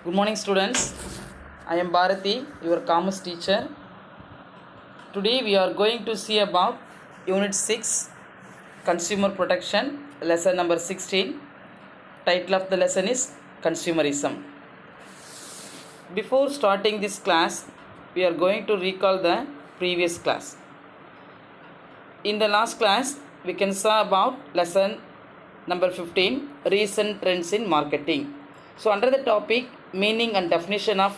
Good morning, students. I am Bharati, your commerce teacher. Today we are going to see about Unit 6, Consumer Protection, lesson number 16. Title of the lesson is Consumerism. Before starting this class, we are going to recall the previous class. In the last class, we can saw about lesson number 15, recent trends in marketing. So under the topic, meaning and definition of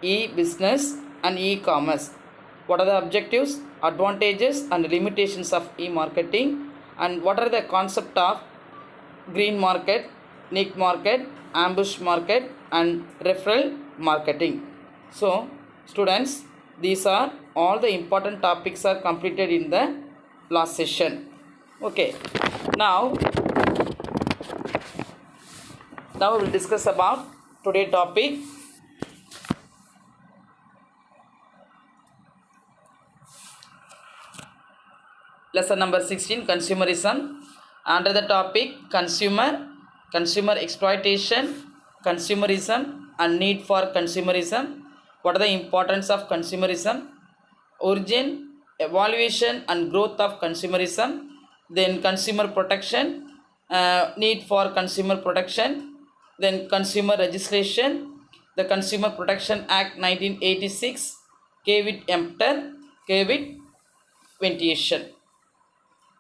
e-business and e-commerce. What are the objectives, advantages and limitations of e-marketing, and what are the concept of green market, niche market, ambush market and referral marketing. So students, these are all the important topics are completed in the last session. Okay, now we will discuss about today's topic. Lesson number 16, Consumerism. Under the topic consumer exploitation, consumerism and need for consumerism. What are the importance of consumerism? Origin, evaluation and growth of consumerism. Then consumer protection, need for consumer protection. Then consumer legislation, the Consumer Protection Act 1986, COVID Emptor, COVID ventilation.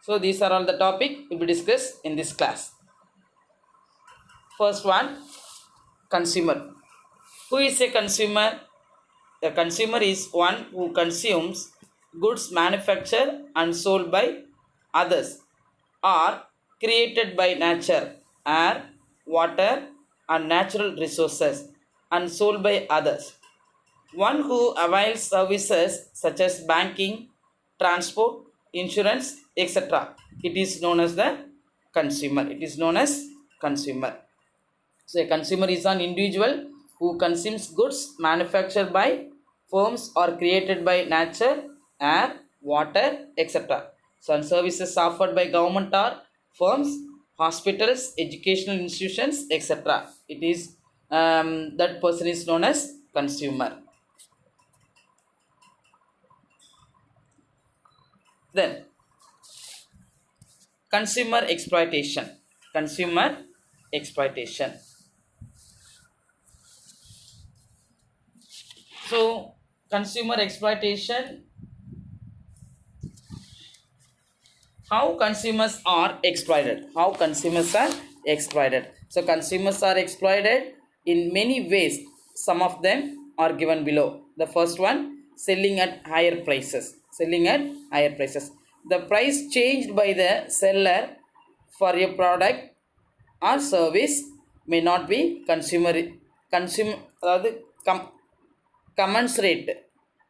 So these are all the topic will be discussed in this class. First one, consumer. Who is a consumer? A consumer is one who consumes goods manufactured and sold by others or created by nature, air, water and natural resources and sold by others. One who avails services such as banking, transport, insurance, etc. It is known as the consumer. It is known as consumer. So a consumer is an individual who consumes goods manufactured by firms or created by nature, air, water, etc. So and services offered by government or firms, hospitals, educational institutions, etc. It is that person is known as consumer. Then consumer exploitation. Consumer exploitation. So consumer exploitation, how consumers are exploited. How consumers are exploited. So consumers are exploited in many ways. Some of them are given below. The first one, selling at higher prices. Selling at higher prices. The price changed by the seller for a product or service may not be commensurate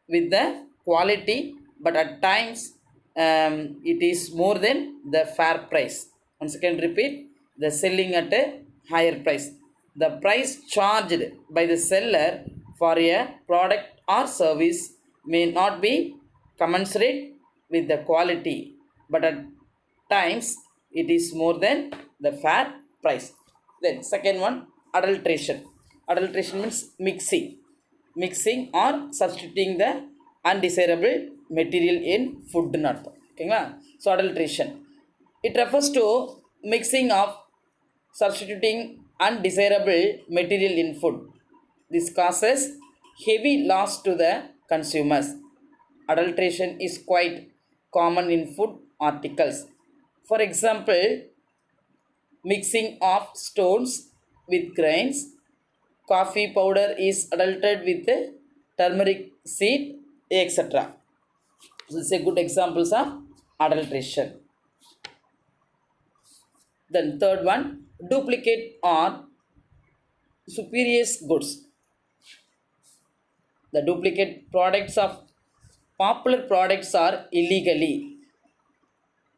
with the quality, but at times it is more than the fair price. Once again repeat, the selling at a higher price. The price charged by the seller for a product or service may not be commensurate with the quality, but at times it is more than the fair price. Then second one, adulteration. Adulteration means mixing or substituting the undesirable material in food. Okay, so adulteration, it refers to mixing of substituting undesirable material in food. This causes heavy loss to the consumers. Adulteration is quite common in food articles. For example, mixing of stones with grains. Coffee powder is adulterated with turmeric seed, etc. This is a good examples of adulteration. Then third one, duplicate or spurious goods. The duplicate products of popular products are illegally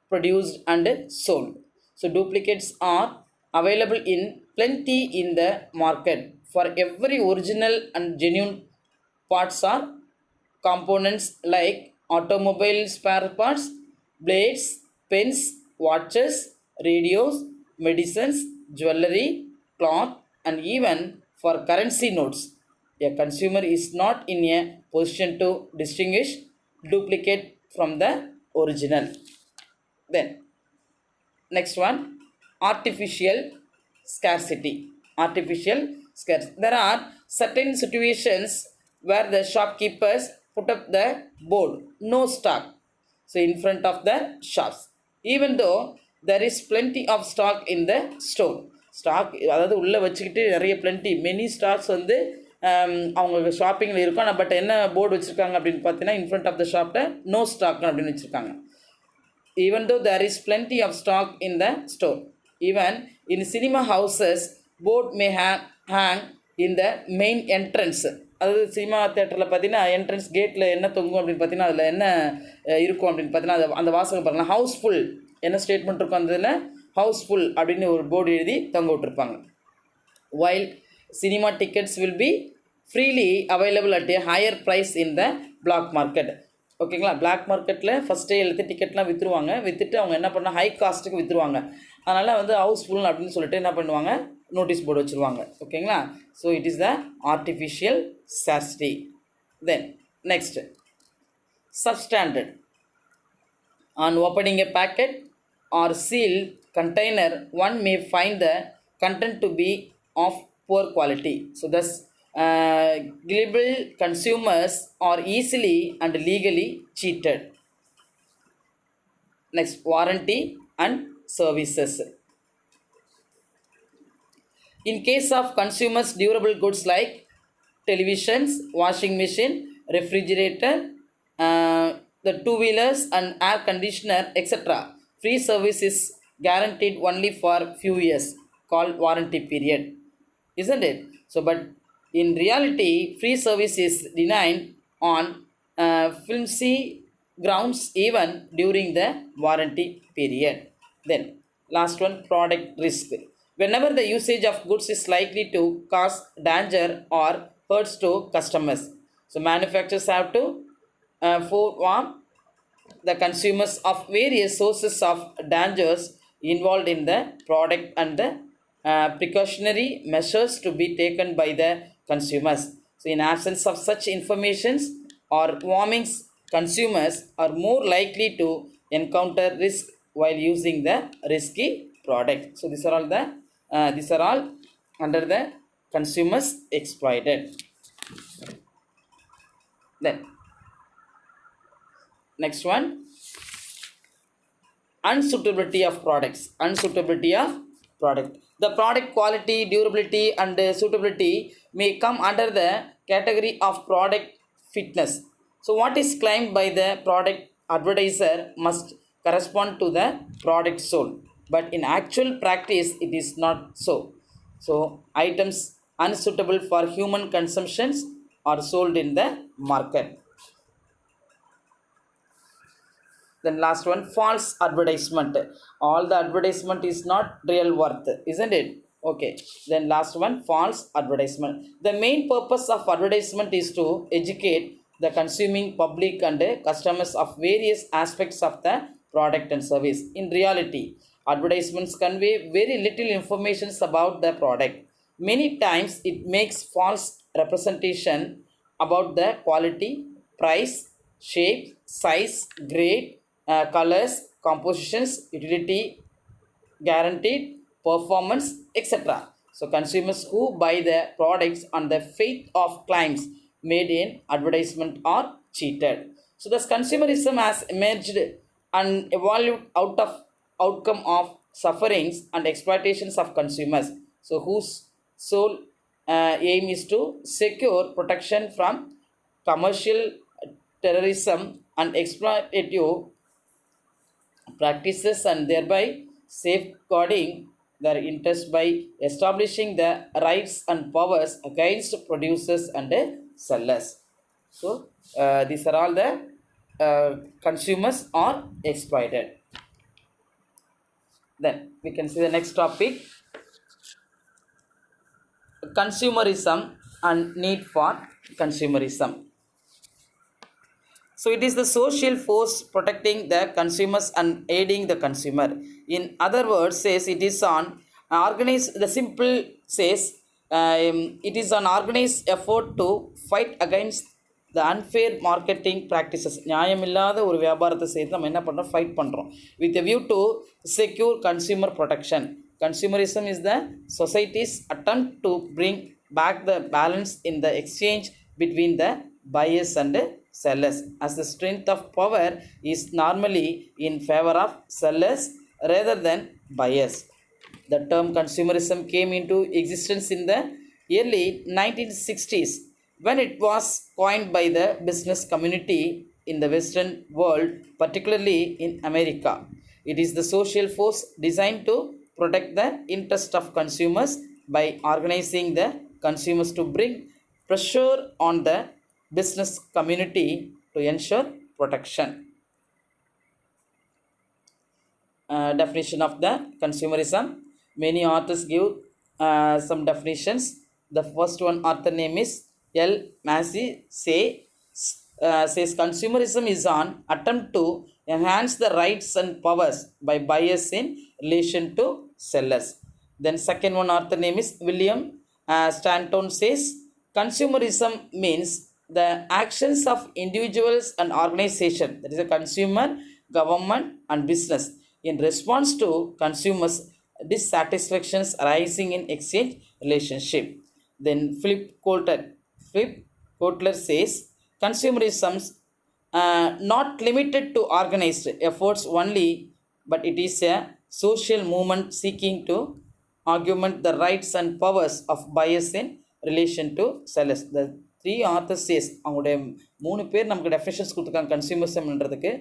produced and sold. So duplicates are available in plenty in the market. For every original and genuine parts or components like automobile spare parts, blades, pens, watches, radios, medicines, jewelry, cloth and even for currency notes. A consumer is not in a position to distinguish duplicate from the original. Then next one, artificial scarcity. Artificial scarcity. There are certain situations where the shopkeepers put up the board, no stock. So in front of the shops. Even though there is plenty of stock in the store. Stock அதாவது உள்ளே வச்சுக்கிட்டு நிறைய plenty many stocks வந்து அவங்க ஷாப்பிங்கில் இருக்கும். ஆனால் but என்ன board வச்சுருக்காங்க அப்படின்னு பார்த்தீங்கன்னா in front of the shopல no stock அப்படின்னு வச்சுருக்காங்க. Even though there is plenty of stock in the store. Even in cinema houses, board may hang in the main entrance. அதாவது சினிமா தேட்டரில் பார்த்தீங்கன்னா என்ட்ரன்ஸ் கேட்டில் என்ன தொங்கும் அப்படின்னு பார்த்தீங்கன்னா அதில் என்ன இருக்கும் அப்படின்னு பார்த்தீங்கன்னா அது அந்த வாசகம் பாருங்கள், ஹவுஸ்ஃபுல் என்ன ஸ்டேட்மெண்ட் இருக்கும் அந்த இதில் ஹவுஸ்ஃபுல் அப்படின்னு ஒரு போர்டு எழுதி தொங்க விட்டுருப்பாங்க. while cinema tickets will be freely available at a higher price in the black market. ஓகேங்களா, பிளாக் மார்க்கெட்டில் ஃபஸ்ட்டே எழுத்து டிக்கெட்லாம் விற்றுருவாங்க. விற்றுட்டு அவங்க என்ன பண்ணால் ஹை காஸ்ட்டுக்கு விற்றுருவாங்க. அதனால் வந்து ஹவுஸ்ஃபுல் அப்படின்னு சொல்லிட்டு என்ன பண்ணுவாங்க, நோட்டீஸ் போர்டு வச்சுருவாங்க. ஓகேங்களா, so it is the artificial scarcity. Then next, substandard. On opening a packet or sealed container, one may find the content to be of poor quality. So thus, gullible consumers are easily and legally cheated. Next, warranty and services. In case of consumers durable goods like televisions, washing machine, refrigerator, the two-wheelers and air conditioner, etc., free service is guaranteed only for few years, called warranty period, isn't it? So but in reality free service is denied on flimsy grounds even during the warranty period. Then last one, product risk. Whenever the usage of goods is likely to cause danger or hurts to customers, so manufacturers have to forewarn the consumers of various sources of dangers involved in the product and the precautionary measures to be taken by the consumers. So in absence of such informations or warnings, consumers are more likely to encounter risk while using the risky product. So these are all under the consumers exploited. Then next one, unsuitability of products. Unsuitability of product. The product quality, durability and suitability may come under the category of product fitness. So what is claimed by the product advertiser must correspond to the product sold, but in actual practice it is not so. So items unsuitable for human consumptions are sold in the market. Then last one, false advertisement. All the advertisement is not real worth, isn't it? Okay, then last one, false advertisement. The main purpose of advertisement is to educate the consuming public and customers of various aspects of the product and service. In reality, advertisements convey very little information about the product. Many times it makes false representation about the quality, price, shape, size, grade, colors, compositions, utility, guaranteed performance, etc. So consumers who buy the products on the faith of claims made in advertisement are cheated. So thus consumerism has emerged and evolved out of outcome of sufferings and exploitations of consumers. So whose sole aim is to secure protection from commercial terrorism and exploitative practices, and thereby safeguarding their interests by establishing the rights and powers against producers and sellers. So these are all the consumers are exploited. Then we can see the next topic, consumerism and need for consumerism. So it is the social force protecting the consumers and aiding the consumer. In other words, says it is on organized. The simple says It is an organized effort to fight against the unfair marketing practices. நியாயமில்லாத ஒரு வியாபாரத்தை செய்து நம்ம என்ன பண்ணுறோம், fight பண்ணுறோம் with a view to secure consumer protection. Consumerism is the society's attempt to bring back the balance in the exchange between the buyers and sellers, as the strength of power is normally in favor of sellers rather than buyers. The term consumerism came into existence in the early 1960s when it was coined by the business community in the Western world, particularly in America. It is the social force designed to protect the interest of consumers by organizing the consumers to bring pressure on the business community to ensure protection. Definition of the consumerism. Many authors give some definitions. The first one author name is L. Massey says consumerism is an attempt to enhance the rights and powers by buyers in relation to sellers. Then second one author name is William Stanton says consumerism means the actions of individuals and organization, that is a consumer, government and business, in response to consumers dissatisfactions arising in exchange relationship. Then Philip Kotler says consumerism not limited to organized efforts only, but it is a social movement seeking to augment the rights and powers of buyers in relation to sellers. The three authors says, அவங்களுடைய 3 பேர் நமக்கு definitions கொடுத்துருக்காங்க கன்சியூமரிசம்ன்றதுக்கு.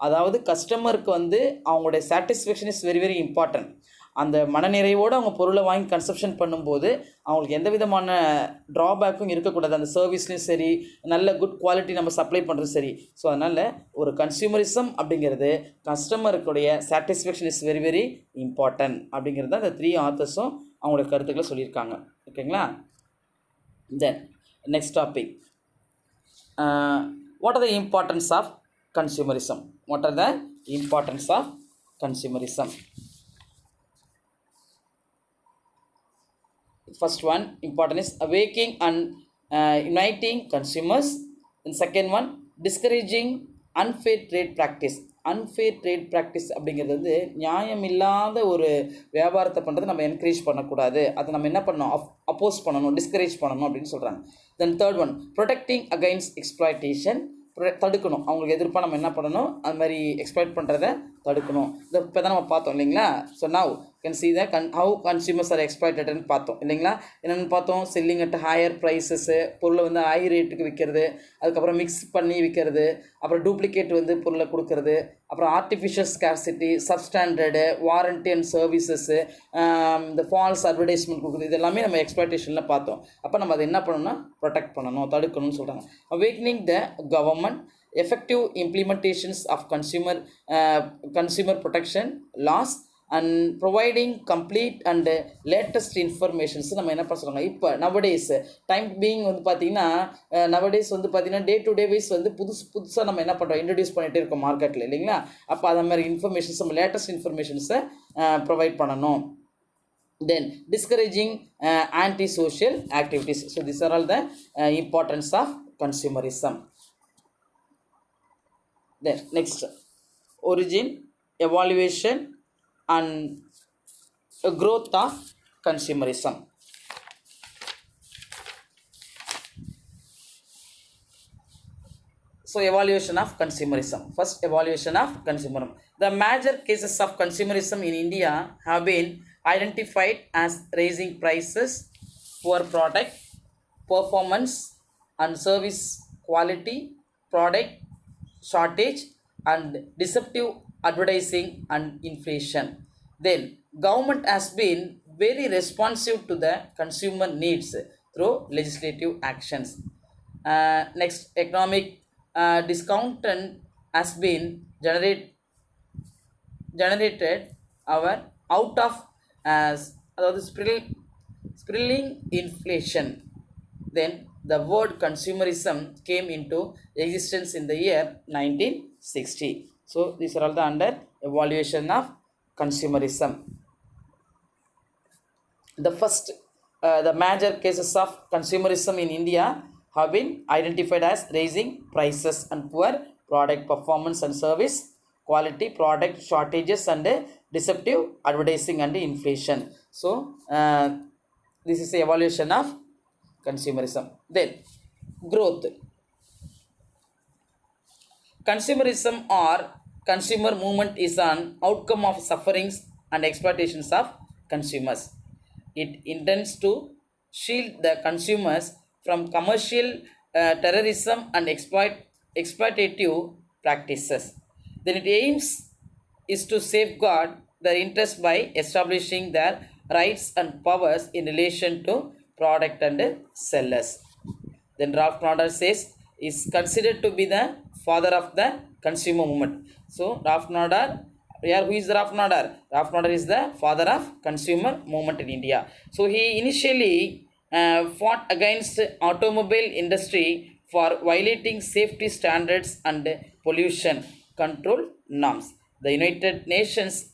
அதாவது கஸ்டமருக்கு வந்து அவங்களுடைய satisfaction is very very important. அந்த மனநிறைவோடு அவங்க பொருளை வாங்கி கன்சப்ஷன் பண்ணும்போது அவங்களுக்கு எந்த விதமான ட்ராபேக்கும் இருக்கக்கூடாது. அந்த சர்வீஸ்லையும் சரி, நல்ல குட் குவாலிட்டி நம்ம சப்ளை பண்ணுறது சரி. ஸோ அதனால் ஒரு கன்சியூமரிசம் அப்படிங்கிறது கஸ்டமருக்குடைய satisfaction is very very important அப்படிங்கிறது தான் இந்த 3 ஆத்தர்ஸும் அவங்களுடைய கருத்துக்களை சொல்லியிருக்காங்க. ஓகேங்களா? Then next topic, what are the importance of consumerism? What are the importance of consumerism? First one important is awakening and uniting consumers. And second one, discouraging unfair trade practice. Unfair trade practice அப்படிங்கிறது வந்து நியாயமில்லாத ஒரு வியாபாரத்தை பண்ணுறது நம்ம encourage பண்ணக்கூடாது. அதை நம்ம என்ன பண்ணணும், அப்போஸ் பண்ணணும், டிஸ்கரேஜ் பண்ணணும் அப்படின்னு சொல்கிறாங்க. Then third one, protecting against exploitation, தடுக்கணும். அவங்களுக்கு எதிர்ப்பாக நம்ம என்ன பண்ணணும், அது மாதிரி எக்ஸ்ப்ளாய்ட் பண்ணுறதை தடுக்கணும். இதை இப்போ தான் நம்ம பார்த்தோம் இல்லைங்களா? So now can see the how consumers are எக்ஸ்ப்ளாய்டட்னு பார்த்தோம் இல்லைங்களா? என்னென்னு பார்த்தோம், செல்லிங் அட் ஹையர் ப்ரைஸஸ்ஸு, பொருளை வந்து ஹை ரேட்டுக்கு விற்கிறது, அதுக்கப்புறம் மிக்ஸ் பண்ணி விற்கிறது, அப்புறம் டூப்ளிகேட் வந்து பொருளை கொடுக்கறது, அப்புறம் artificial scarcity, substandard, warranty and services, இந்த ஃபால்ஸ் அட்வர்டைஸ்மெண்ட் கொடுக்குறது, இது எல்லாமே நம்ம எக்ஸ்ப்ளாய்டேஷனில் பார்த்தோம். அப்போ நம்ம அதை என்ன பண்ணணும்னா ப்ரொடெக்ட் பண்ணணும், தடுக்கணும்னு சொல்கிறாங்க. Awakening the government, effective implementations of consumer protection laws and providing complete and latest informations. நம்ம என்ன பண்ண சொல்கிறாங்க, இப்போ நவடேஸ் டைம் பீயிங் வந்து பார்த்திங்கன்னா நவடேஸ் வந்து பார்த்திங்கன்னா டே டு டே வைஸ் வந்து புதுசாக நம்ம என்ன பண்ணுறோம், இன்ட்ரடியூஸ் பண்ணிகிட்டே இருக்கோம் மார்க்கெட்டில் இல்லைங்களா? அப்போ அந்த மாதிரி இன்ஃபர்மேஷன்ஸ், நம்ம லேட்டஸ்ட் இன்ஃபர்மேஷன்ஸை ப்ரொவைட் பண்ணணும். Then discouraging anti-social activities. So these are all the importance of consumerism. Then next, origin, evaluation and growth of consumerism. So evaluation of consumerism. First, evaluation of consumerism. The major cases of consumerism in India have been identified as raising prices, poor product performance and service quality, product shortage and deceptive advertising and inflation. Then government has been very responsive to the consumer needs through legislative actions. Next, economic discontent has been generated out of spiraling inflation. Then the word consumerism came into existence in the year 1960. So these are all the under evaluation of consumerism. The first The major cases of consumerism in India have been identified as raising prices and poor product performance and service quality, product shortages, and deceptive advertising and inflation. So, this is the evaluation of consumerism. Then, growth. Consumerism or consumer movement is an outcome of sufferings and exploitations of consumers. It intends to shield the consumers from commercial terrorism and exploitative practices. Then it aims is to safeguard their interests by establishing their rights and powers in relation to product and sellers. Then Ralph Nader says is considered to be the father of the consumer movement. So Ralph Nader, yeah, who is Ralph Nader? Ralph Nader is the father of consumer movement in India. So he initially fought against automobile industry for violating safety standards and pollution control norms. The United Nations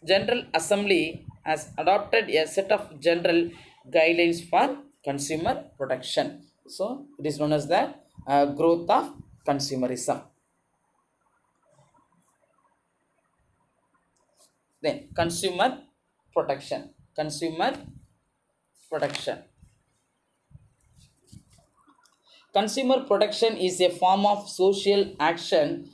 General Assembly has adopted a set of general guidelines for consumer protection. So, it is known as the growth of consumerism. Then, consumer protection. Consumer protection. Consumer protection is a form of social action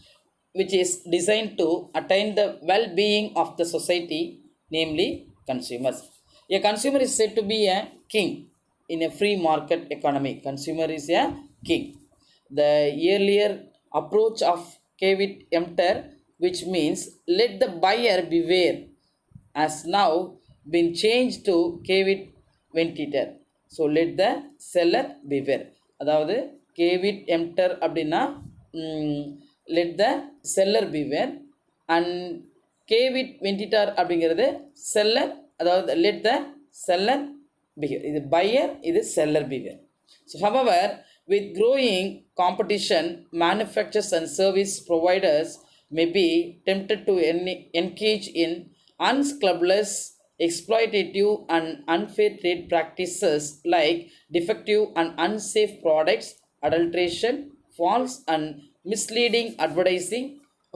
which is designed to attain the well being of the society, namely consumers. A consumer is said to be a king in a free market economy. Consumer is a king. The earlier approach of Kevit Empter, which means let the buyer beware, has now been changed to Kevit Ventitor. So let the seller beware. அதாவது caveat emptor அப்படின்னா let the seller beware and caveat venditor அப்படிங்கிறது seller, அதாவது let the seller behave. இது buyer, இது seller behave. So however, with growing competition, manufacturers and service providers may be tempted to engage in unscrupulous, exploitative and unfair trade practices like defective and unsafe products, adulteration, false and misleading advertising,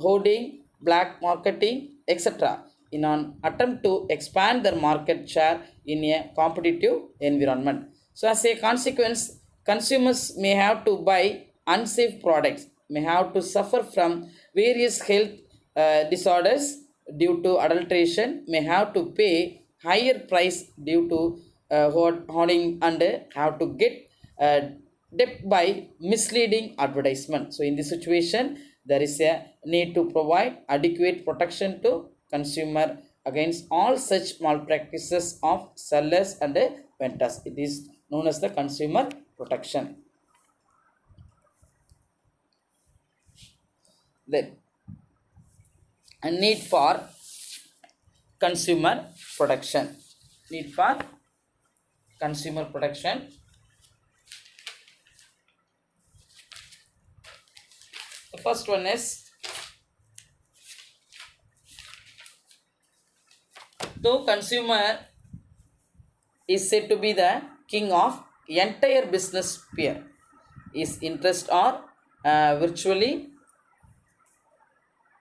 hoarding, black marketing, etc., in an attempt to expand their market share in a competitive environment. So, as a consequence, consumers may have to buy unsafe products, may have to suffer from various health disorders due to adulteration, may have to pay higher price due to hoarding, and have to get debt by misleading advertisement. So in this situation, there is a need to provide adequate protection to consumer against all such malpractices of sellers and vendors. It is known as the consumer protection. Then a need for consumer protection. Need for consumer protection. The first one is, though consumer is said to be the king of entire business sphere, his interests are virtually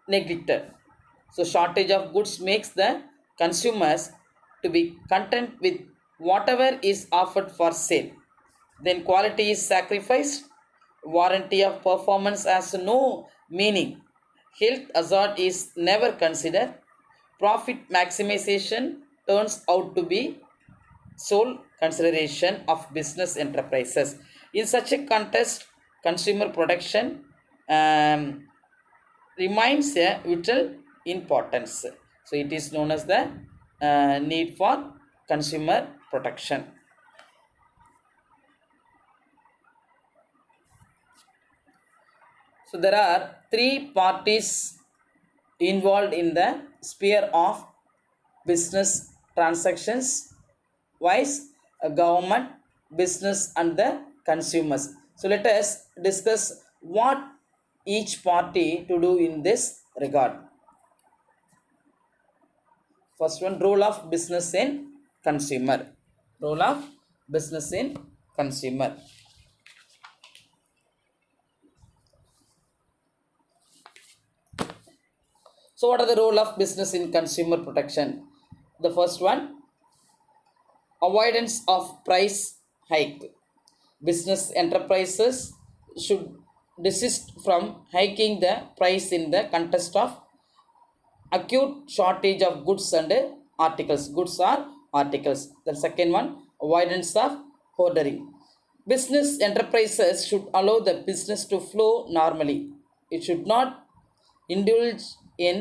neglected. So shortage of goods makes the consumers to be content with whatever is offered for sale. Then quality is sacrificed, warranty of performance has no meaning, health hazard is never considered, profit maximization turns out to be sole consideration of business enterprises. In such a context, consumer protection remains a vital importance. So it is known as the need for consumer protection. So there are three parties involved in the sphere of business transactions: wise, government, business, and the consumers. So let us discuss what each party to do in this regard. First one, role of business and consumer. Role of business in consumer. So, what are the role of business in consumer protection? The first one, avoidance of price hike. Business enterprises should desist from hiking the price in the context of acute shortage of goods and articles. Goods or articles. The second one, avoidance of hoarding. Business enterprises should allow the business to flow normally. It should not indulge in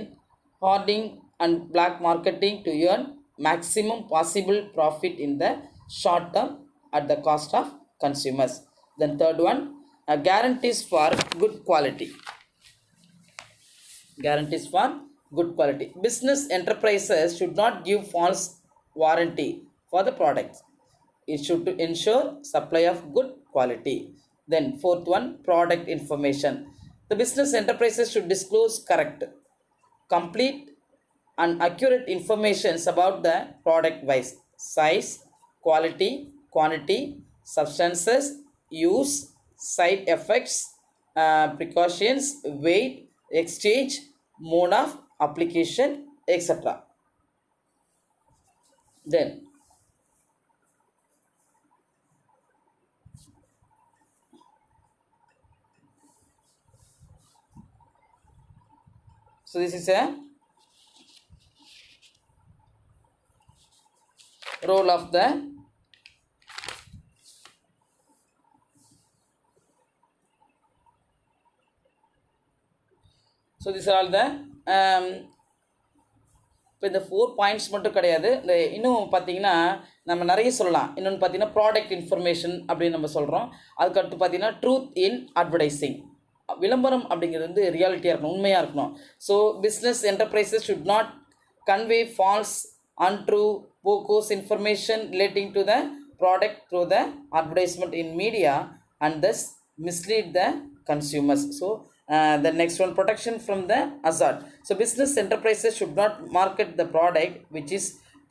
hoarding and black marketing to earn maximum possible profit in the short term at the cost of consumers. Then third one, guarantees for good quality. Guarantees for good quality. Business enterprises should not give false warranty for the products. It should to ensure supply of good quality. Then fourth one, product information. The business enterprises should disclose correct, complete and accurate information about the product wise, size, quality, quantity, substances, use, side effects, precautions, weight, exchange, mode of application, etc. Then, so this is a role of the so these are all the இப்போ இந்த 4 points மட்டும் கிடையாது. இந்த இன்னும் பார்த்தீங்கன்னா நம்ம நிறைய சொல்லலாம். இன்னொன்று பார்த்தீங்கன்னா ப்ராடக்ட் இன்ஃபர்மேஷன் அப்படின்னு நம்ம சொல்கிறோம். அதுக்கடுத்து பார்த்தீங்கன்னா ட்ரூத் இன் அட்வர்டைஸிங். விளம்பரம் அப்படிங்கிறது வந்து ரியாலிட்டியாக இருக்கணும், உண்மையாக இருக்கணும். So business enterprises should not convey false, untrue, bogus information relating to the product through the advertisement in media and thus mislead the consumers. So, the next one, protection from the hazard. So, business enterprises should not market the product which is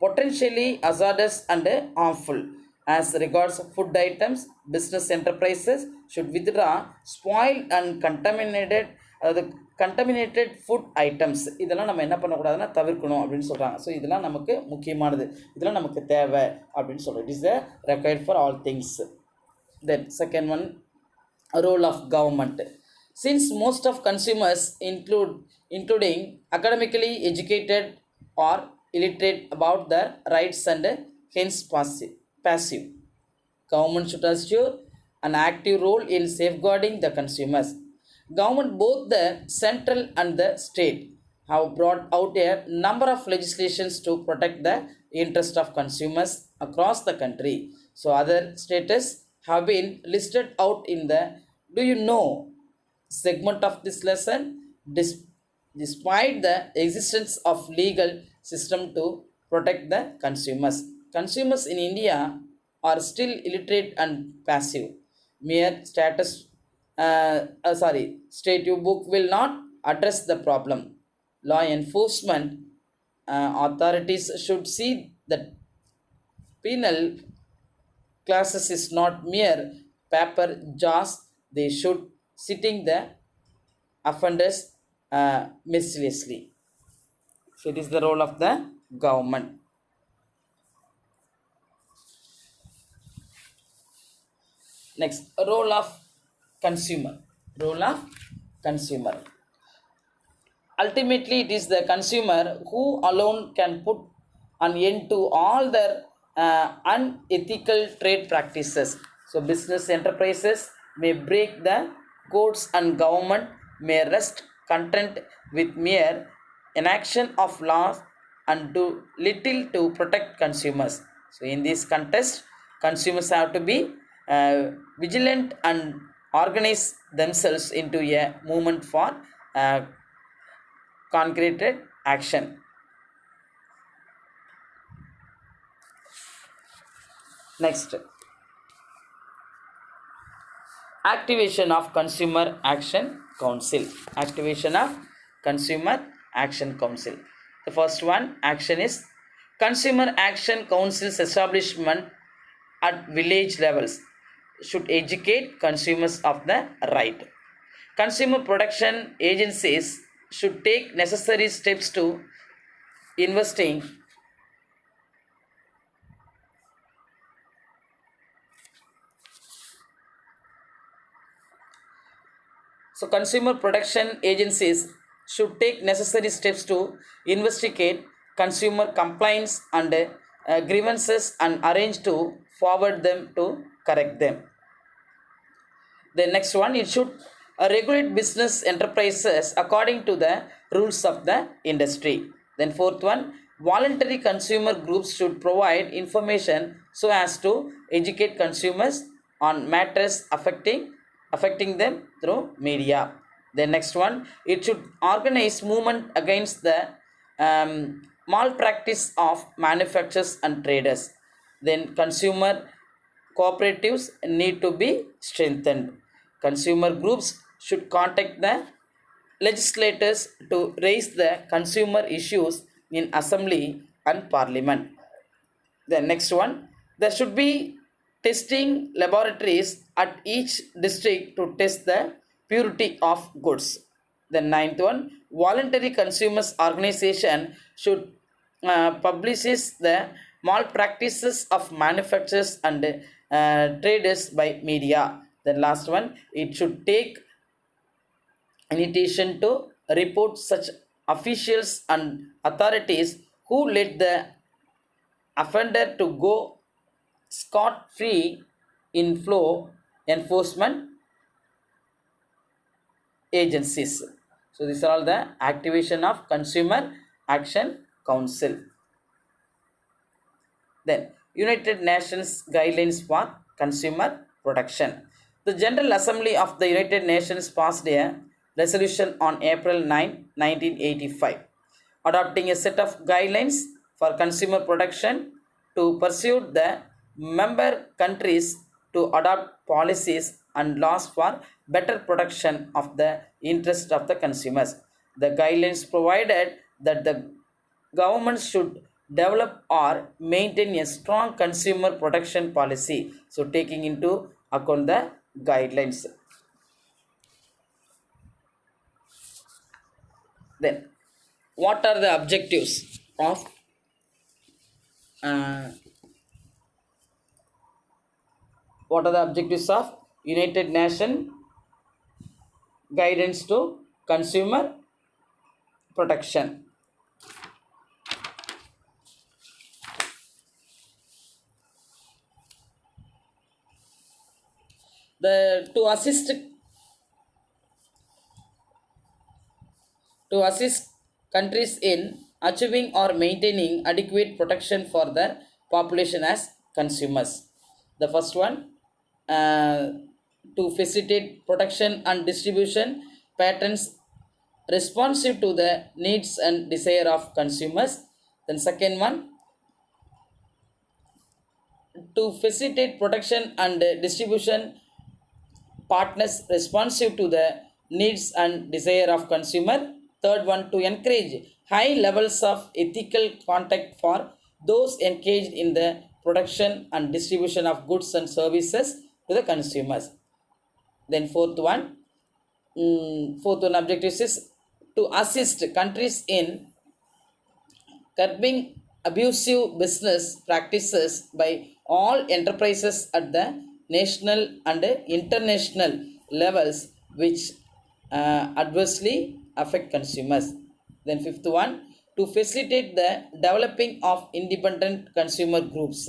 potentially hazardous and harmful. As regards food items, business enterprises should withdraw spoiled and contaminated food items. இதெல்லாம் நம்ம என்ன பண்ணக்கூடாதுன்னா தவிர்க்கணும் அப்படின்னு சொல்கிறாங்க. So இதெல்லாம் நமக்கு முக்கியமானது, இதெல்லாம் நமக்கு தேவை அப்படின்னு சொல்கிறோம். It is the required for all things. Then second one, role of government. Since most of consumers including academically educated or illiterate about their rights and hence passive, government should assure an active role in safeguarding the consumers. Government, both the central and the state, have brought out a number of legislations to protect the interest of consumers across the country. So other states have been listed out in the do you know segment of this lesson. Despite the existence of legal system to protect the consumers, consumers in India are still illiterate and passive. Mere statute book will not address the problem. Law enforcement authorities should see that penal classes is not mere paper jaws. They should sitting the offenders mercilessly. So it is the role of the government. Next, role of consumer. Role of consumer. Ultimately, it is the consumer who alone can put an end to all their unethical trade practices. So business enterprises may break the codes and government may rest content with mere inaction of laws and do little to protect consumers. So in this context, consumers have to be vigilant and organize themselves into a movement for concreted action. Next, activation of Consumer Action Council. Activation of Consumer Action Council. The first one action is Consumer Action Council's establishment at village levels should educate consumers of the right. Consumer protection agencies should take necessary steps to investing. So, consumer protection agencies should take necessary steps to investigate consumer complaints and grievances and arrange to forward them to correct them. The next one, it should regulate business enterprises according to the rules of the industry. Then fourth one, voluntary consumer groups should provide information so as to educate consumers on matters affecting them through media. The next one, it should organize movement against the malpractice of manufacturers and traders. Then consumer cooperatives need to be strengthened. Consumer groups should contact the legislators to raise the consumer issues in assembly and parliament. The next one, there should be testing laboratories at each district to test the purity of goods. The ninth one, voluntary consumers organization should publishes the malpractices of manufacturers and traders by media. The last one, it should take invitation to report such officials and authorities who let the offender to go scot-free in flow enforcement agencies. So these are all the activation of Consumer Action Council. Then United Nations Guidelines for Consumer Protection. The General Assembly of the United Nations passed a resolution on April 9, 1985, adopting a set of guidelines for consumer protection to pursue the member countries to adopt policies and laws for better protection of the interest of the consumers. The guidelines provided that the government should develop or maintain a strong consumer protection policy. So, taking into account the guidelines. Then, what are the objectives of United Nations guidance to consumer protection? To assist countries in achieving or maintaining adequate protection for their population as consumers. The first one, to facilitate protection and distribution patterns responsive to the needs and desire of consumers. Then second one, to facilitate protection and distribution partners responsive to the needs and desire of consumer. Third one, to encourage high levels of ethical conduct for those engaged in the production and distribution of goods and services to the consumers. Then fourth one objective is to assist countries in curbing abusive business practices by all enterprises at the national and international levels which adversely affect consumers. Then fifth one, to facilitate the developing of independent consumer groups.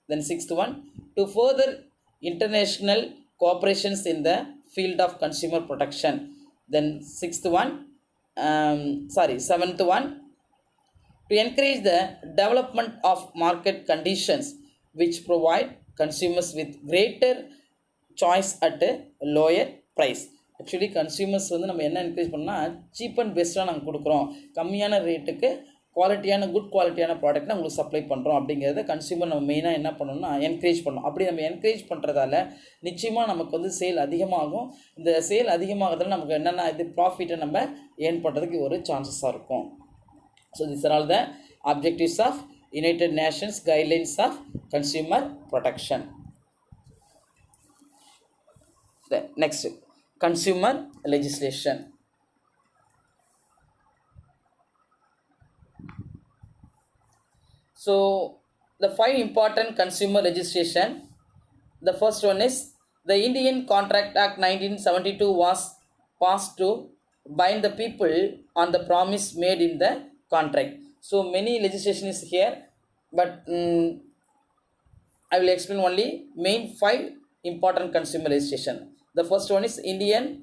Then sixth one, to further international cooperations in the field of consumer protection. Then seventh one, to encourage the development of market conditions which provide consumers with greater choice at a lower price. Actually consumers வந்து நம்ம என்ன encourage பண்ணால் cheap and பெஸ்ட்டாக நாங்கள் கொடுக்குறோம், கம்மியான ரேட்டுக்கு good குவாலிட்டியான ப்ராடக்ட் உங்களுக்கு சப்ளை பண்ணுறோம் அப்படிங்கிறத கன்சியூமர் நம்ம மெயினாக என்ன பண்ணணும்னா என்கரேஜ் பண்ணணும். அப்படி நம்ம என்கரேஜ் பண்ணுறதால நிச்சயமாக நமக்கு வந்து சேல் அதிகமாகும். இந்த சேல் அதிகமாகிறதால நமக்கு என்னென்ன ப்ராஃபிட்டை நம்ம ஏர்ன் பண்ணுறதுக்கு ஒரு சான்சஸாக இருக்கும். So this are all the objectives of United Nations Guidelines of Consumer Protection. The next, consumer legislation. So the five important consumer legislation. The first one is the Indian Contract Act 1972 was passed to bind the people on the promise made in the contract. So many legislation is here, but I will explain only main five important consumer legislation. The first one is the Indian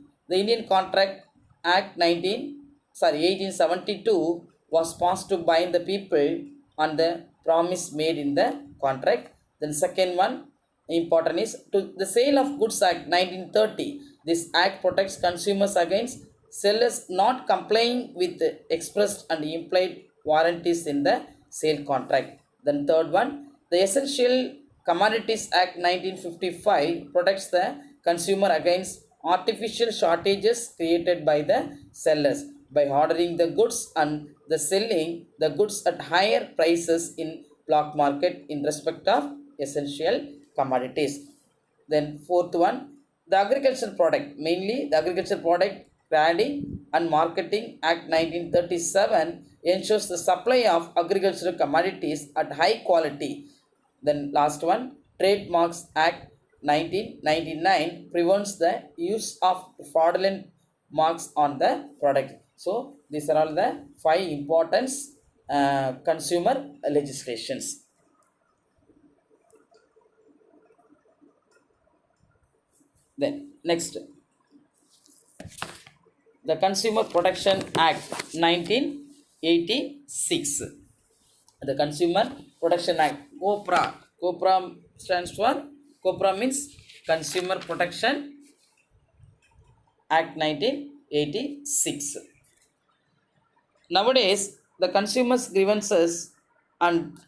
Contract Act 1872 was passed to bind the people on the promise made in the contract. Then second one important is to the Sale of Goods Act 1930. This act protects consumers against sellers not complying with the expressed and implied warranties in the sale contract. Then third one, the Essential Commodities Act 1955 protects the consumer against artificial shortages created by the sellers by ordering the goods and the selling the goods at higher prices in black market in respect of essential commodities. Then fourth one, the agricultural product, mainly the agricultural product Grading and Marketing Act 1937 ensures the supply of agricultural commodities at high quality. Then last one, Trademarks Act 1999 prevents the use of fraudulent marks on the product. So these are all the five important consumer legislations. Then next, the Consumer Protection Act 1986. The Consumer Protection Act, COPRA. COPRA stands for, COPRA means Consumer Protection Act 1986. Nowadays, the consumers' grievances and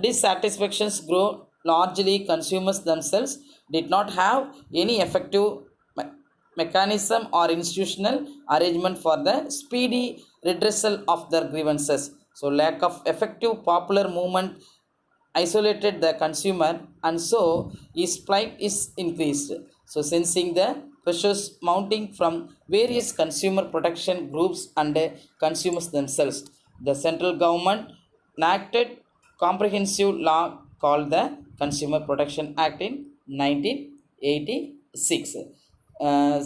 dissatisfactions grow largely. Consumers themselves did not have any effective mechanism or institutional arrangement for the speedy redressal of their grievances. So lack of effective popular movement isolated the consumer, and so his plight is increased. So sensing the pressures mounting from various consumer protection groups and consumers themselves, the central government enacted comprehensive law called the Consumer Protection Act in 1986.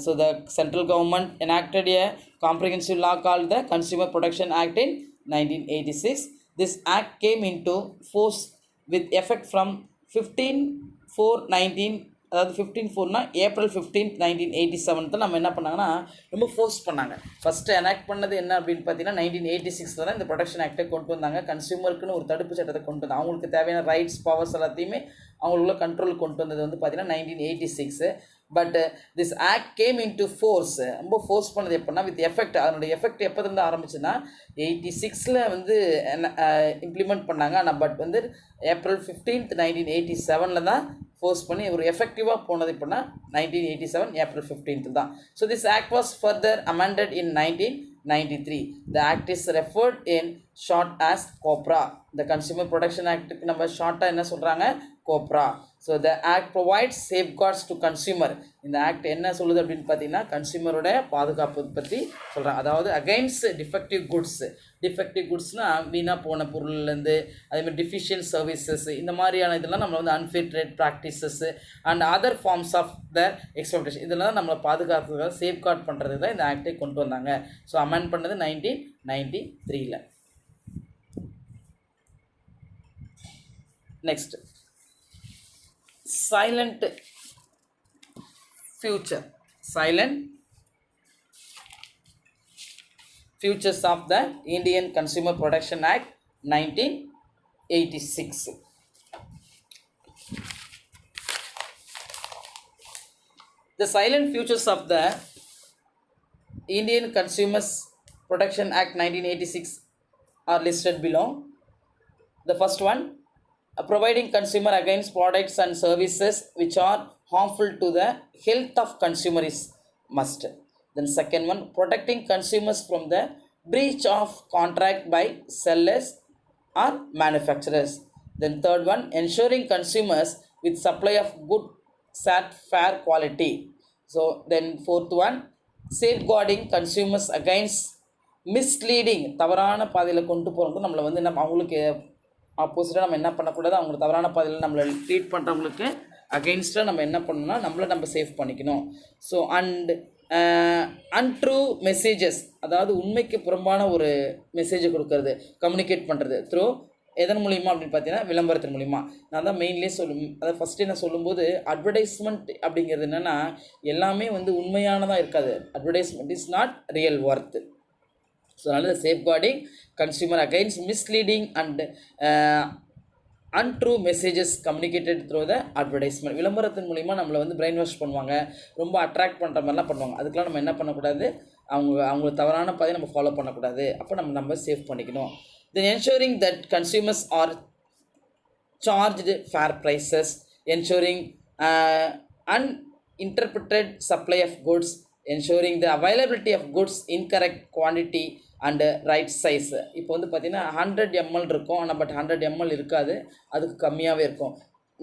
So the central government enacted a comprehensive law called the Consumer Protection Act in 1986. This act came into force with effect from 15/4/19, அதாவது 15/4னா April 15th 1987 நம்ம என்ன பண்ணாங்கன்னா ரொம்ப force பண்ணாங்க. First enact பண்ணது என்ன அப்படின்னு பார்த்தீங்கன்னா 1986 தான் இந்த ப்ரொடெக்ஷன் ஆக்டை கொண்டு வந்தாங்க. கன்சியூமருக்குன்னு ஒரு தடுப்பு சட்டத்தை கொண்டு வந்தாங்க. அவங்களுக்கு தேவையான ரைட்ஸ் பவர்ஸ் எல்லாத்தையுமே அவங்களுக்குள்ள கண்ட்ரோல் கொண்டு வந்தது வந்து பார்த்தீங்கன்னா 1986. But this act game into force, ரொம்ப ஃபோர்ஸ் பண்ணது எப்படின்னா வித் எஃபெக்ட். அதனுடைய எஃபெக்ட் எப்போ இருந்து ஆரம்பிச்சுன்னா 86 வந்து இம்ப்ளிமெண்ட் பண்ணாங்க. ஆனால் பட் வந்து April 15th 1987 தான் ஃபோர்ஸ் பண்ணி ஒரு எஃபெக்டிவாக போனது எப்படின்னா 1987 April 15th தான். So this act was further amended in 1993. The act is referred in short as COPRA. The Consumer Protection Actக்கு நம்ம ஷார்ட்டாக என்ன சொல்கிறாங்க, COPRA. So the act provides safeguards to consumer. இந்த ஆக்ட் என்ன சொல்லுது அப்படின்னு பார்த்தீங்கன்னா கன்சியூமரோட பாதுகாப்பு பற்றி சொல்கிறாங்க. அதாவது அகைன்ஸ்ட் டிஃபெக்டிவ் குட்ஸ். டிஃபெக்டிவ் குட்ஸ்னால் வீணாக போன பொருள்லேருந்து, அதேமாதிரி டிஃபிஷியன்ட் சர்வீசஸ், இந்த மாதிரியான இதெல்லாம் நம்மளை வந்து unfair trade practices and other forms of the exploitation, இதெல்லாம் நம்மளை பாதுகாக்கிறதுக்காக சேஃப்கார்ட் பண்ணுறதுக்கு தான் இந்த ஆக்டை கொண்டு வந்தாங்க. ஸோ அமெண்ட் பண்ணது 1993. Next, silent futures of the Indian Consumer Protection Act 1986. The silent futures of the Indian Consumer Protection Act 1986 are listed below. The first one, providing consumer against products and services which are harmful to the health of consumer is must. Then second one, protecting consumers from the breach of contract by sellers or manufacturers. Then third one, ensuring consumers with supply of good at fair quality. So then fourth one, safeguarding consumers against misleading, தவறான பாதையில் கொண்டு போகிறவங்க நம்மளை வந்து நம்ம அவங்களுக்கு ஆப்போசிட்டாக நம்ம என்ன பண்ணக்கூடாது, அவங்க தவறான பாதையில் நம்மளை ட்ரீட் பண்ணுறவங்களுக்கு அகெயின்ஸ்டாக நம்ம என்ன பண்ணணும்னா நம்மளை நம்ம சேஃப் பண்ணிக்கணும். ஸோ அண்ட் அன்ட்ரூ மெசேஜஸ், அதாவது உண்மைக்கு புறம்பான ஒரு மெசேஜை கொடுக்கறது, கம்யூனிகேட் பண்ணுறது த்ரூ எதன் மூலிமா அப்படின்னு பார்த்தீங்கன்னா விளம்பரத்தின் மூலிமா. நான் தான் மெயின்லேயே அதாவது ஃபஸ்ட்டு நான் சொல்லும்போது அட்வர்டைஸ்மெண்ட் அப்படிங்கிறது என்னென்னா எல்லாமே வந்து உண்மையானதாக இருக்காது. Advertisement is not real worth. So அதனால் safeguarding consumer against misleading and untrue messages communicated through the advertisement. விளம்பரத்தின் மூலிமா நம்மளை வந்து பிரெயின் வாஷ் பண்ணுவாங்க, ரொம்ப அட்ராக்ட் பண்ணுற மாதிரிலாம் பண்ணுவாங்க. அதுக்கெலாம் நம்ம என்ன பண்ணக்கூடாது, அவங்களுக்கு தவறான பாதையை நம்ம ஃபாலோ பண்ணக்கூடாது. அப்போ நம்ம சேஃப் பண்ணிக்கணும். Then ensuring that consumers are charged fair prices, ensuring uninterrupted supply of goods, ensuring the availability of goods in correct quantity and right size. இப்போ வந்து பார்த்திங்கன்னா 100 ml இருக்கும், ஆனால் பட் 100 ml இருக்காது, அதுக்கு கம்மியாகவே இருக்கும்.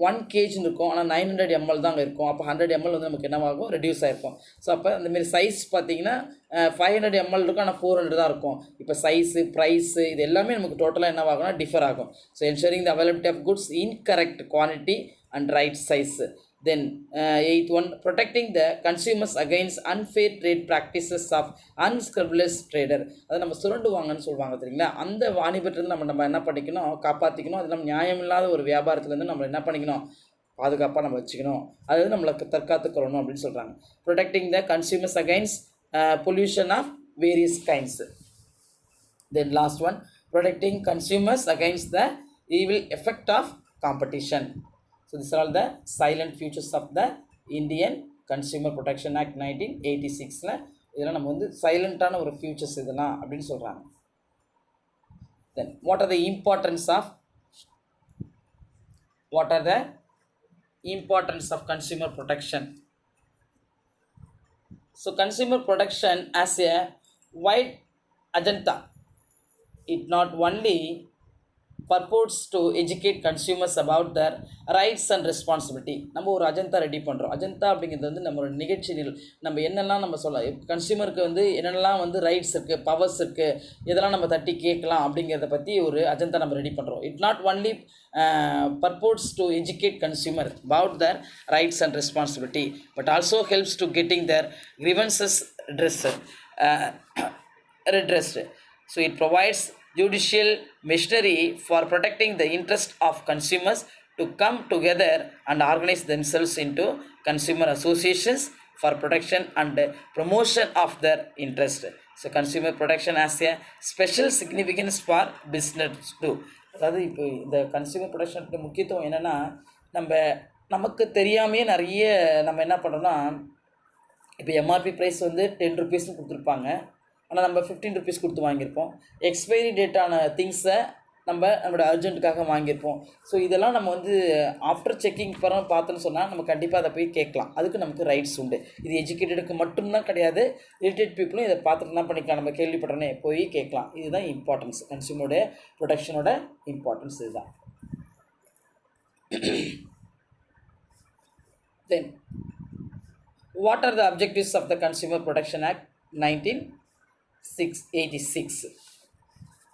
1 kg இருக்கும், ஆனால் 900 ml தான் அங்கே இருக்கும். அப்போ 100 ml வந்து நமக்கு என்னவாகும், ரெடியூஸ் ஆகிருக்கும். ஸோ அப்போ அந்தமாரி சைஸ் பார்த்திங்கன்னா 500 ml இருக்கும், ஆனால் 400 தான் இருக்கும். இப்போ சைஸு, ப்ரைஸு, இது எல்லாமே நமக்கு டோட்டலாக என்னவாகும்னா டிஃபர் ஆகும். So ensuring the availability of goods in correct quantity and right size. Then eighth one, protecting the consumers against unfair trade practices of unscrupulous trader. அதை நம்ம சுரண்டுவாங்கன்னு சொல்லுவாங்க தெரியுங்களா, அந்த வாணிபத்திலிருந்து நம்ம என்ன பண்ணிக்கணும், காப்பாற்றிக்கணும். அது நம்ம நியாயமில்லாத ஒரு வியாபாரத்துலேருந்து நம்ம என்ன பண்ணிக்கணும், பாதுகாப்பாக நம்ம வச்சுக்கணும். அது நம்மளுக்கு தற்காத்துக்கொள்ளணும் அப்படின்னு சொல்கிறாங்க. Protecting the consumers against pollution of various kinds. Then last one, protecting consumers against the evil effect of competition. So these are all the silent features of the Indian Consumer Protection Act 1986. இதெல்லாம் நம்ம வந்து சைலண்ட்டான ஒரு features இதெல்லாம் அப்படின்னு சொல்கிறாங்க. Then what are the importance of consumer protection. So consumer protection as a wide agenda, it not only purports to educate consumers about their rights and responsibility. நம்ம ஒரு agenda ready பண்ணுறோம். அஜெண்டா அப்படிங்கிறது வந்து நம்ம ஒரு நிகழ்ச்சியில் நம்ம என்னெல்லாம் நம்ம சொல்லலாம், கன்சியூமருக்கு வந்து என்னென்னலாம் வந்து ரைட்ஸ் இருக்குது, பவர்ஸ் இருக்குது, இதெல்லாம் நம்ம தட்டி கேட்கலாம் அப்படிங்கிறத பற்றி ஒரு அஜெண்டா நம்ம ரெடி பண்ணுறோம். It not only purports to educate consumer about their rights and responsibility, but also helps to getting their grievances redressed. So it provides judicial machinery for protecting the interest of consumers to come together and organize themselves into consumer associations for protection and promotion of their interest. So consumer protection has a special significance for business too. அதாவது இப்போ இந்த consumer ப்ரொடெக்ஷனுக்கு முக்கியத்துவம் என்னென்னா, நமக்கு தெரியாமையே நிறைய நம்ம என்ன பண்ணுறோன்னா, இப்போ எம்ஆர்பி ப்ரைஸ் வந்து 10 rupeesனு கொடுத்துருப்பாங்க, ஆனால் நம்ம 15 rupees கொடுத்து வாங்கியிருப்போம். எக்ஸ்பைரி டேட்டான திங்ஸை நம்மளோட அர்ஜென்ட்டுக்காக வாங்கியிருப்போம். ஸோ இதெல்லாம் நம்ம வந்து ஆஃப்டர் செக்கிங் பார்த்தோன்னு சொன்னால் நம்ம கண்டிப்பாக அதை போய் கேட்கலாம். அதுக்கு நமக்கு ரைட்ஸ் உண்டு. இது எஜுகேட்டடுக்கு மட்டும்தான் கிடையாது, ரிலேட்டட் பீப்புளும் இதை பார்த்துட்டு என்ன பண்ணிக்கலாம், நம்ம கேள்விப்பட்டோன்னே போய் கேட்கலாம். இதுதான் இம்பார்ட்டன்ஸ், கன்சியூமரோட ப்ரொடெக்ஷனோட இம்பார்ட்டன்ஸ் இதுதான். Then what are the objectives of the Consumer Protection Act 1986?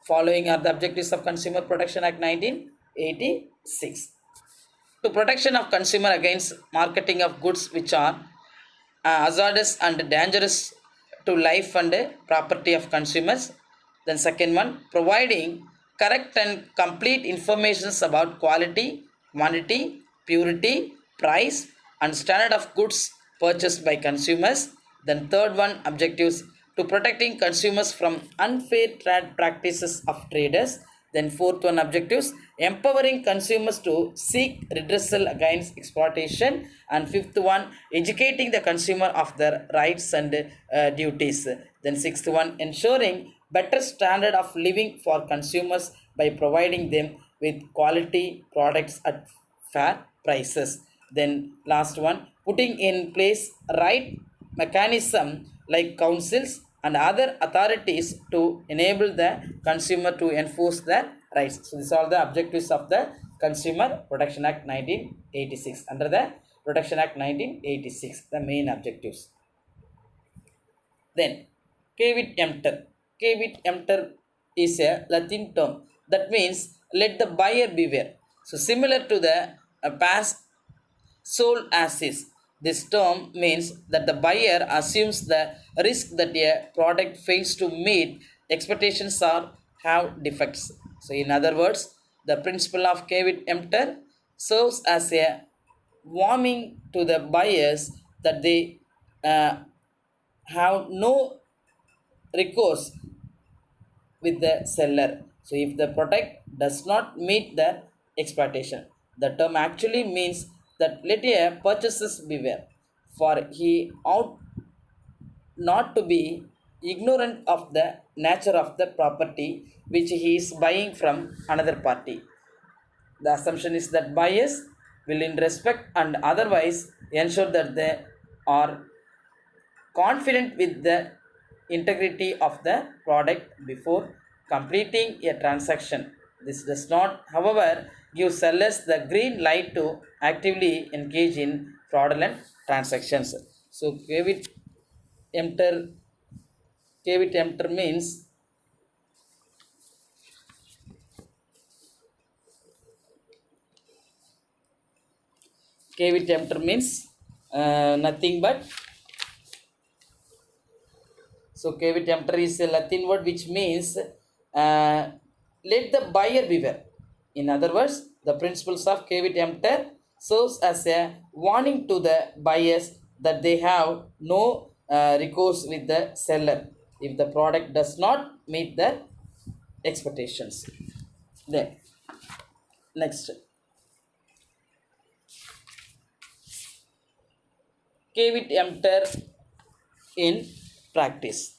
Following are the objectives of Consumer Protection Act 1986. To protection of consumer against marketing of goods which are hazardous and dangerous to life and property of consumers. Then second one, providing correct and complete information about quality, quantity, purity, price and standard of goods purchased by consumers. Then third one, objectives to protecting consumers from unfair trade practices of traders. Then fourth one, objectives empowering consumers to seek redressal against exploitation. And fifth one, educating the consumer of their rights and duties. Then sixth one, ensuring better standard of living for consumers by providing them with quality products at fair prices. Then last one, putting in place right mechanism like councils and other authorities to enable the consumer to enforce their rights. So these are the objectives of the Consumer Protection Act 1986. Under the Protection Act 1986, the main objectives. Then, cavit emptor. Cavit emptor is a Latin term that means let the buyer beware. So similar to the past sold as is. This term means that the buyer assumes the risk that a product fails to meet expectations or have defects. So, in other words, the principle of cavit emptor serves as a warning to the buyers that they uh, have no recourse with the seller. So, if the product does not meet the expectation, the term actually means that let a purchaser beware, for he ought not to be ignorant of the nature of the property which he is buying from another party. The assumption is that buyers will, in respect and otherwise, ensure that they are confident with the integrity of the product before completing a transaction. This does not, however, give sellers the green light to actively engage in fraudulent transactions. So, emptor, caveat emptor means caveat emptor means nothing but. So, caveat emptor is a Latin word which means let the buyer beware. In other words, the principles of caveat emptor serves as a warning to the buyers that they have no recourse with the seller if the product does not meet their expectations. Then, next, caveat emptor in practice.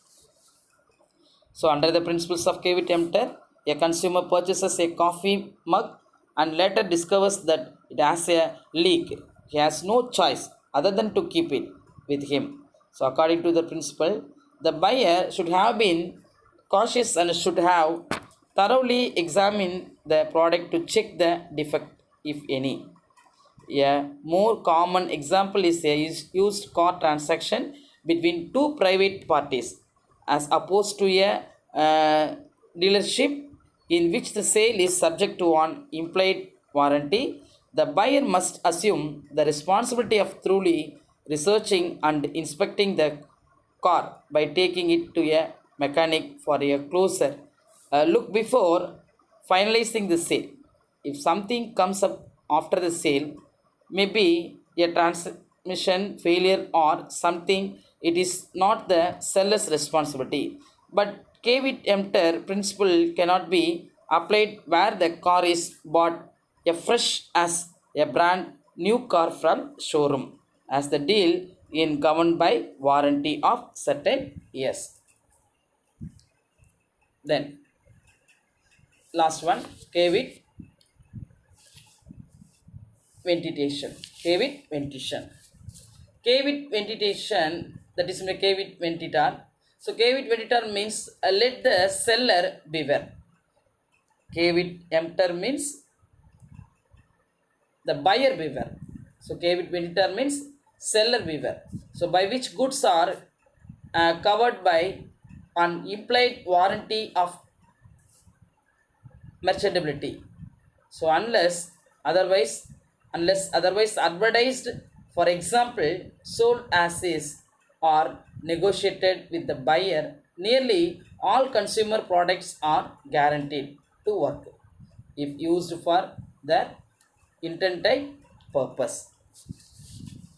So, under the principles of caveat emptor, a consumer purchases a coffee mug and later discovers that it has a leak. He has no choice other than to keep it with him. So, according to the principle, the buyer should have been cautious and should have thoroughly examined the product to check the defect, if any. A more common example is a used car transaction between two private parties as opposed to a dealership in which the sale is subject to an implied warranty. The buyer must assume the responsibility of thoroughly researching and inspecting the car by taking it to a mechanic for a closer look before finalizing the sale. If something comes up after the sale, maybe a transmission failure or something, it is not the seller's responsibility. But caveat emptor principle cannot be applied where the car is bought a fresh as a brand new car from showroom, as the deal in governed by warranty of certain years. Then last one, caveat ventilation. Caveat ventilation. Caveat ventilation, that is my caveat ventitor. So caveat ventitor means let the seller beware. Caveat emptor means the buyer beware. So caveat ventitor means seller beware. So by which goods are covered by an implied warranty of merchantability. So unless otherwise advertised, for example, sold as is or negotiated with the buyer, nearly all consumer products are guaranteed to work if used for their intended purpose.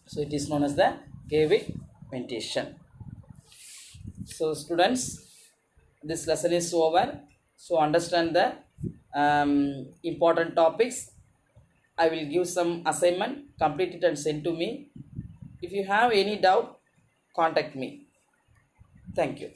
So it is known as the caveat ventilation. So students, this lesson is over. So understand the important topics. I will give some assignment, complete it and send to me. If you have any doubt, contact me. Thank you.